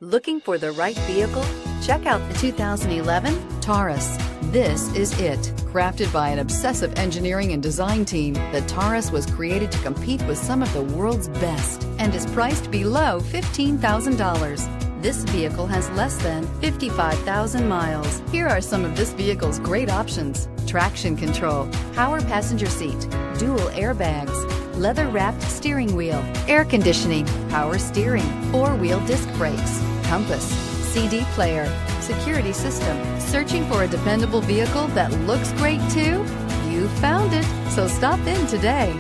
Looking for the right vehicle? Check out the 2011 Taurus. This is it. Crafted by an obsessive engineering and design team, the Taurus was created to compete with some of the world's best and is priced below $15,000. This vehicle has less than 55,000 miles. Here are some of this vehicle's great options: traction control, power passenger seat, dual airbags, leather-wrapped steering wheel, air conditioning, power steering, four-wheel disc brakes, compass, CD player, security system. Searching for a dependable vehicle that looks great too? You found it, so stop in today.